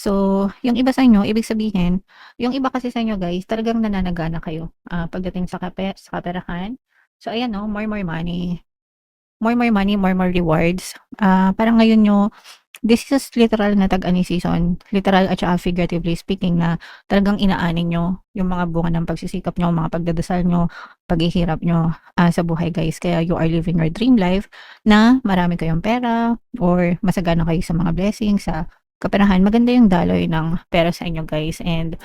So, yung iba sa inyo, ibig sabihin, yung iba kasi sa inyo guys, talagang nananagana kayo, pagdating sa sa kaperahan. So ayan 'no, more money, more rewards. Parang ngayon this is literal na tag-ani season, literal at saka figuratively speaking na talagang inaanin niyo yung mga bunga ng pagsisikap niyo, mga pagdadasal niyo, paghihirap niyo, sa buhay guys. Kaya you are living your dream life na marami kayong pera or masagana kayo sa mga blessings, sa kaperahan. Maganda yung daloy ng pera sa inyo guys and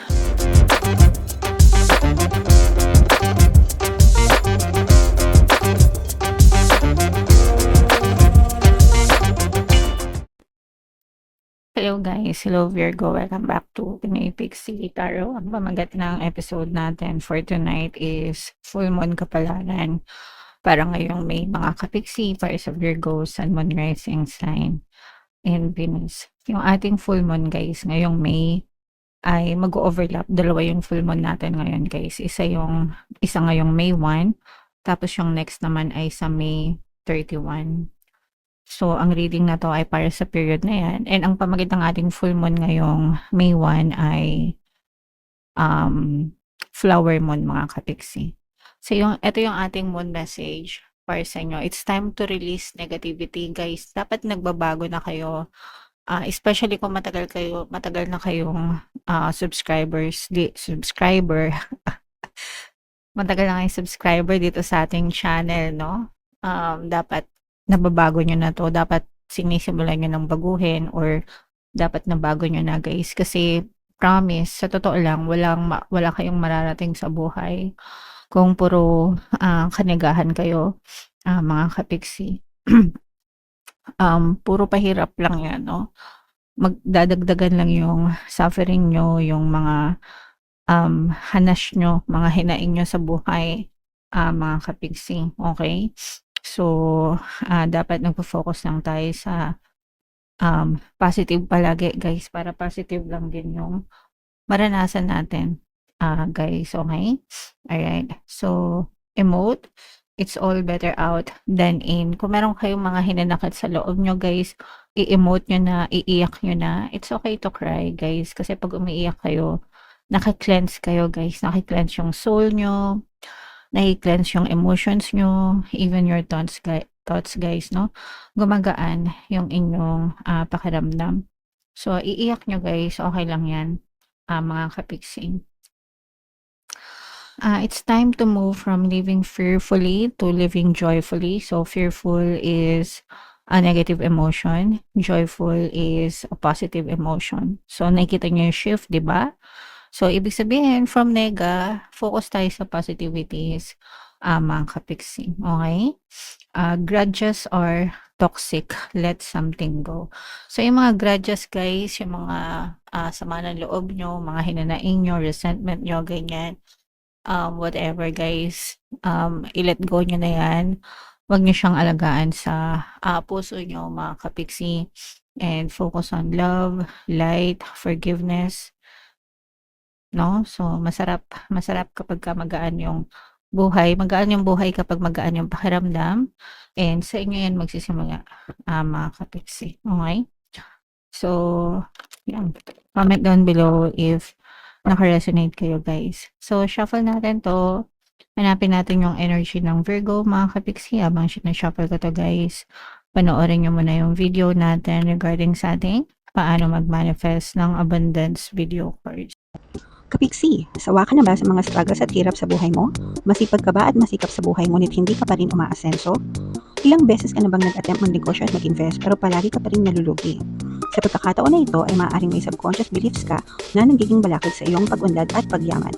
hello guys, hello Virgo, welcome back to Pinoy Pixie Tarot. Ang pamagat ng episode natin for tonight is Full Moon Kapalaran. Para ngayong may mga kapiksi para sa Virgo, Sun, Moon, Rising Sign, and Venus. Yung ating full moon guys, ngayong May ay mag-overlap. Dalawa yung full moon natin ngayon guys. Isa ngayong May 1, tapos yung next naman ay sa May 31. So, ang reading na 'to ay para sa period na 'yan and ang pamagitan ng ating full moon ngayong May 1 ay, um, flower moon mga kapiksi. So, eto yung ating moon message para sa inyo. It's time to release negativity guys. Dapat nagbabago na kayo, especially kung matagal na kayong, subscriber, matagal na kayong subscriber dito sa ating channel 'no. Dapat nababago niyo na 'to, dapat sinisimulan niyo ng baguhin or dapat nabago niyo na guys. Kasi promise, sa totoo lang wala kayong mararating sa buhay kung puro, kanigahan kayo, mga kapiksi. Puro pahirap lang 'yan 'no. Magdadagdagan lang yung suffering niyo, yung mga, hanas niyo, mga hinaing niyo sa buhay, mga kapiksi, okey? So, dapat nagfo-focus lang tayo sa, positive palagi guys, para positive lang din yung maranasan natin, guys, okey? Alright, so emote, it's all better out than in. Kung meron kayong mga hinanakit sa loob niyo guys, i-emote niyo na, iiyak niyo na. It's okay to cry guys, kasi 'pag umiiyak kayo, naki-cleanse kayo guys, naki-cleanse yung soul niyo, naki-cleanse yung emotions niyo, even your thoughts guys 'no. Gumagaan yung inyong, pakiramdam. So, iiyak niyo guys, okay lang 'yan, mga kapiksi. It's time to move from living fearfully to living joyfully. So, fearful is a negative emotion. Joyful is a positive emotion. So, nakikita niyo yung shift, di ba? So, ibig sabihin, from focus tayo sa positivities, mga kapiksi. Okay? Grudges are toxic. Let something go. So, yung mga grudges, guys, yung mga sama ng loob nyo, mga hinanaing nyo, resentment nyo, ganyan, whatever guys, i-let go nyo na yan. Huwag nyo siyang alagaan sa puso nyo mga kapiksi and focus on love, light, forgiveness, no? So masarap kapag magaan yung buhay. Magaan yung buhay kapag magaan yung pakiramdam and sa inyo yan magsisimula, mga kapiksi. Okay? So, yan. Comment down below if naka-resonate kayo guys. So, shuffle natin 'to. Hanapin natin yung energy ng Virgo mga kapiksi. Habang shuffle ko 'to guys, panoorin niyo muna yung video natin regarding sa ating paano mag-manifest ng abundance video course. Kapiksi, sawa ka na ba sa mga struggles at hirap sa buhay mo? Masipag ka ba at masikap sa buhay ngunit hindi ka pa rin umaasenso? Ilang beses ka na bang nag-attempt mag-negosyo at mag-invest pero palagi ka pa rin nalulugi? Sa pagkakataon na ito ay maaaring may subconscious beliefs ka na nagiging balakid sa iyong pag-unlad at pagyaman.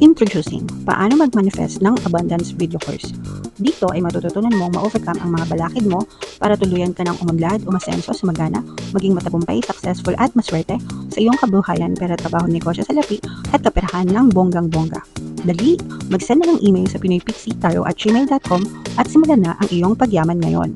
Introducing, paano mag-manifest ng abundance video course. Dito ay matututunan mong ma-overcome ang mga balakid mo para tuluyan ka ng umunlad, umasenso, sumagana, maging matagumpay, successful at maswerte sa iyong kabuhayan, pera, trabaho, negosyo, salapi at kaperahan ng bonggang-bongga. Dali, mag-send na ng email sa pinoypixie@gmail.com at simulan na ang iyong pagyaman ngayon.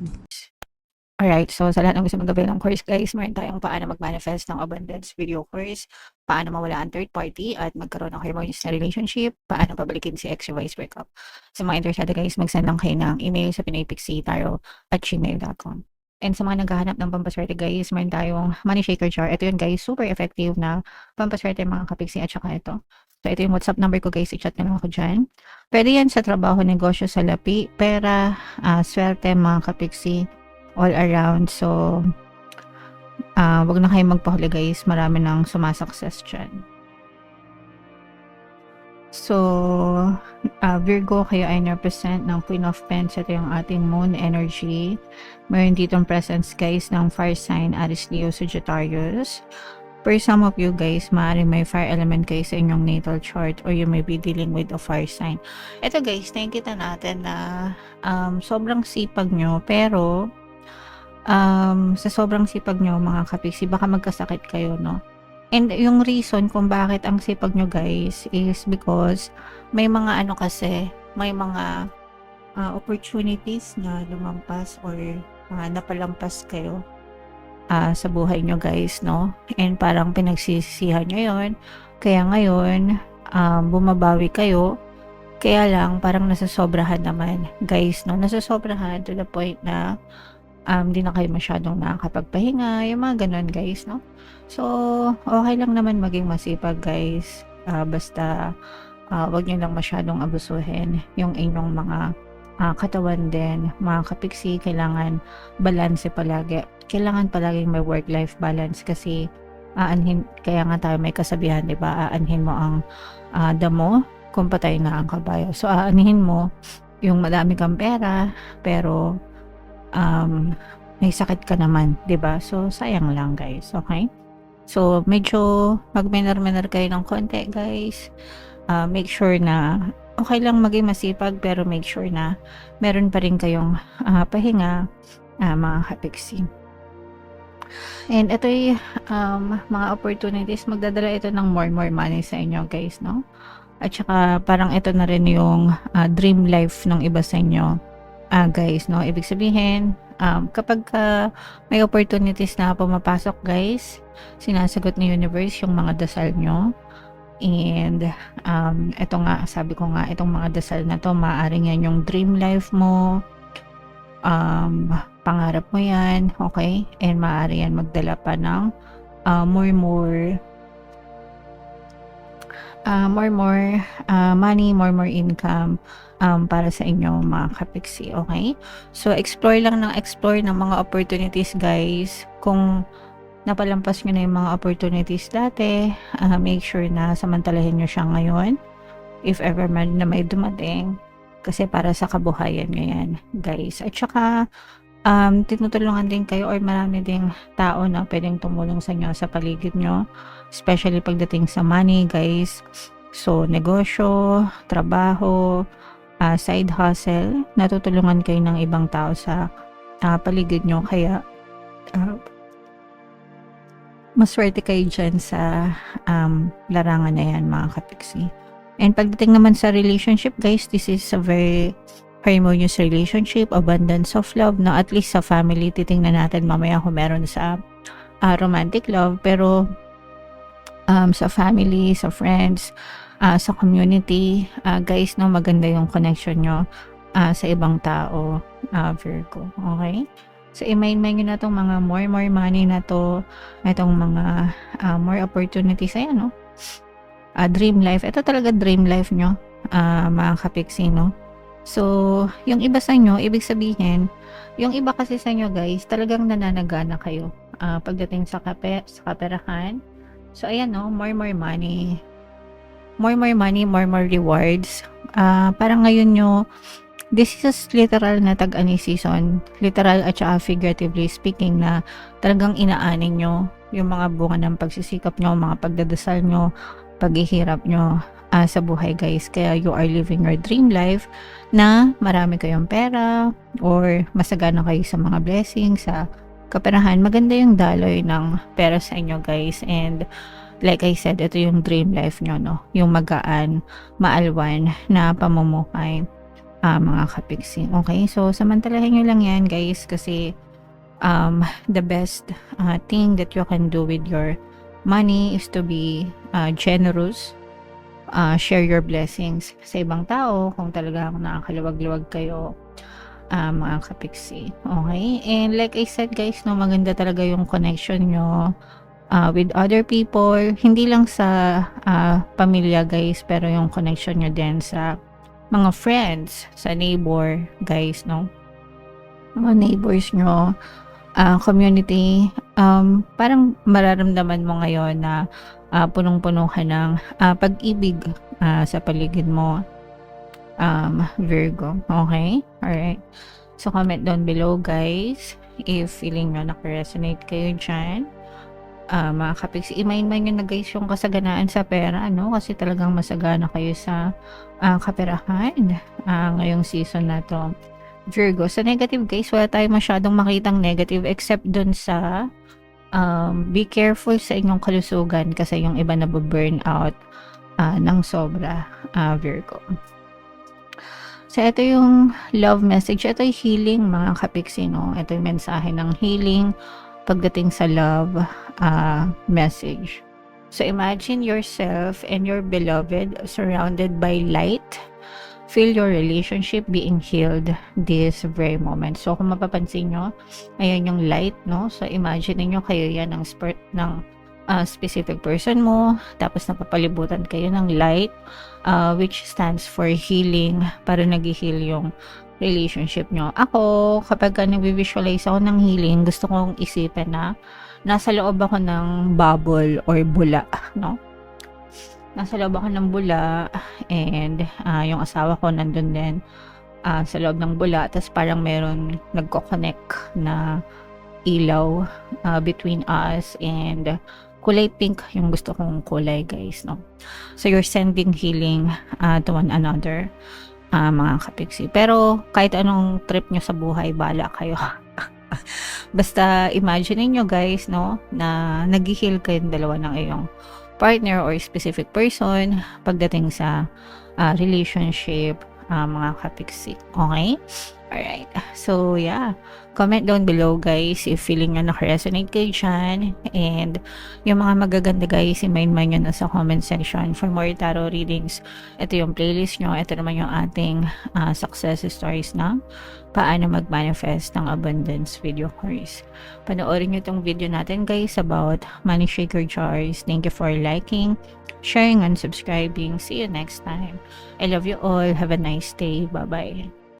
Alright, so sa lahat ng gusto mag-avail ng course guys, meron tayong paano mag-manifest ng abundance video course, paano mawala ang third party at magkaroon ng harmonious na relationship, paano pabalikin si ex vice breakup. Sa mga interesado guys, mag-send lang kayo ng email sa pinoypixie@gmail.com. And sa mga naghahanap ng pampaswerte guys, meron tayong money shaker jar. Ito yun guys, super effective na pampaswerte mga kapiksi at saka ito. So ito yung WhatsApp number ko guys, i-chat na lang ako dyan. Pwede yan sa trabaho, negosyo, salapi, pera, swerte mga kapiksi, all around. So wag na kayong magpahuli guys, marami nang sumasukses dyan. So, Virgo, kayo ay represent ng Queen of Pentacles. Ito yung ating moon energy. Mayroon ditong presence guys ng fire sign, Aries, Leo, Sagittarius. For some of you guys, maaaring may fire element kayo sa inyong natal chart or you may be dealing with a fire sign. Ito guys, nakikita natin na sobrang sipag nyo, pero sa sobrang sipag nyo mga kapiksi, baka magkasakit kayo, no? And yung reason kung bakit ang sipag nyo guys is because may mga ano kasi, may mga opportunities na lumampas or napalampas kayo sa buhay nyo guys, no? And parang pinagsisisihan nyo yun. Kaya ngayon, bumabawi kayo. Kaya lang, parang nasasobrahan naman guys, no? Nasasobrahan to the point na di na kayo masyadong nakakapagpahinga, yung mga ganun guys, no? So, okay lang naman maging masipag guys, basta wag nyo lang masyadong abusuhin yung inyong mga katawan din, mga kapiksi. Kailangan balance palagi, kailangan palaging may work-life balance kasi kaya nga tayo may kasabihan, di ba? Aanhin mo ang damo kung patay na ang kabayo. So, aanhin mo yung madami kang pera pero may sakit ka naman, 'di ba? So sayang lang guys, okay? So medyo magmener-mener kayo ng konti guys. Make sure na okay lang maging masipag pero make sure na meron pa rin kayong pahinga, mga kapiksi. And ito ay mga opportunities, magdadala ito ng more money sa inyo guys, no? At saka parang ito na rin yung dream life ng iba sa inyo. Guys, no? Ibig sabihin, kapag may opportunities na pumapasok guys, sinasagot ni universe yung mga dasal nyo. And ito nga, sabi ko nga, itong mga dasal na to, maaaring yan yung dream life mo, pangarap mo yan, okay? And maaari yan magdala pa ng more money, more income para sa inyo mga kapiksi, okay? So explore lang ng mga opportunities guys. Kung napalampas nyo na yung mga opportunities dati, make sure na samantalahin nyo siya ngayon if ever man na may dumating, kasi para sa kabuhayan nyo yan guys. At saka tinutulungan din kayo or marami ding tao na pwedeng tumulong sa inyo sa paligid nyo, especially pagdating sa money guys. So negosyo, trabaho, side hustle, natutulungan kayo ng ibang tao sa paligid nyo, kaya maswerte kayo dyan sa larangan na yan mga kapiksi. And pagdating naman sa relationship guys, this is a very harmonious relationship, abundance of love, no? At least sa family, titingnan natin mamaya kung meron sa romantic love, pero sa family, sa friends, sa community, guys, no, maganda yung connection nyo sa ibang tao, Virgo, okay? So i-main nyo na itong mga more money na to, itong mga more opportunities, ayan, no? Dream life, ito talaga dream life nyo, mga kapiksi, no? So yung iba sa inyo, ibig sabihin, yung iba kasi sa inyo guys, talagang nananagana kayo pagdating sa kaperahan. So ayan, no, more money, more rewards. Parang ngayon nyo, this is literal na tag-ani season, literal at saka figuratively speaking, na talagang inaanin nyo yung mga bunga ng pagsisikap nyo, mga pagdadasal nyo, paghihirap nyo sa buhay guys. Kaya you are living your dream life na marami kayong pera or masagana kayo sa mga blessings, sa kaperahan. Maganda yung daloy ng pera sa inyo guys. And like I said, ito yung dream life nyo, no? Yung magaan, maalwan na pamumuhay, mga kapiksi. Okay, so samantalahin nyo lang yan guys, kasi the best thing that you can do with your money is to be generous. Share your blessings sa ibang tao kung talagang nakakaluwag-luwag kayo. mga kapiksi. Okay? And like I said guys, no, maganda talaga yung connection nyo with other people. Hindi lang sa pamilya guys, pero yung connection nyo din sa mga friends, sa neighbor guys, no? Mga neighbors nyo, community, parang mararamdaman mo ngayon na punong-puno ka ng pag-ibig sa paligid mo, Virgo. Okay? Alright. So, comment down below, guys, if feeling nyo nakaresonate kayo dyan. Mga kapiksi, imayin-mayin nyo na guys yung kasaganaan sa pera, no? Kasi talagang masagana kayo sa kaperahan ngayong season na to. Virgo, sa negative guys, wala tayong masyadong makitang negative except dun sa be careful sa inyong kalusugan kasi yung iba na-burn out ng sobra, Virgo. So, ito yung love message. Ito yung healing, mga kapiksi, no? Ito yung mensahe ng healing pagdating sa love message. So, imagine yourself and your beloved surrounded by light. Feel your relationship being healed this very moment. So, kung mapapansin nyo, ayan yung light, no? So, imagine niyo kayo yan ng specific person mo, tapos napapalibutan kayo ng light, which stands for healing, para nag-heal yung relationship nyo. Ako, kapag nag-visualize ako ng healing, gusto kong isipin na nasa loob ako ng bubble or bula, no? Nasa loob ako ng bula and yung asawa ko nandun din sa loob ng bula, tapos parang meron nagko-connect na ilaw between us, and kulay pink yung gusto kong kulay guys, no? So you're sending healing to one another, mga kapiksi. Pero kahit anong trip nyo sa buhay, bala kayo. Basta imagine niyo guys, no, na nag-heal kayong dalawa ng iyong partner or specific person pagdating sa relationship, mga kapiksi. Okay? Alright. So, yeah. Comment down below, guys, if feeling nyo nakaresonate kayo dyan. And yung mga magaganda, guys, i-mind nyo na sa comment section for more tarot readings. Ito yung playlist nyo. Ito naman yung ating success stories na paano mag-manifest ng abundance video course. Panoorin nyo itong video natin, guys, about money shaker jars. Thank you for liking, sharing, and subscribing. See you next time. I love you all. Have a nice day. Bye-bye.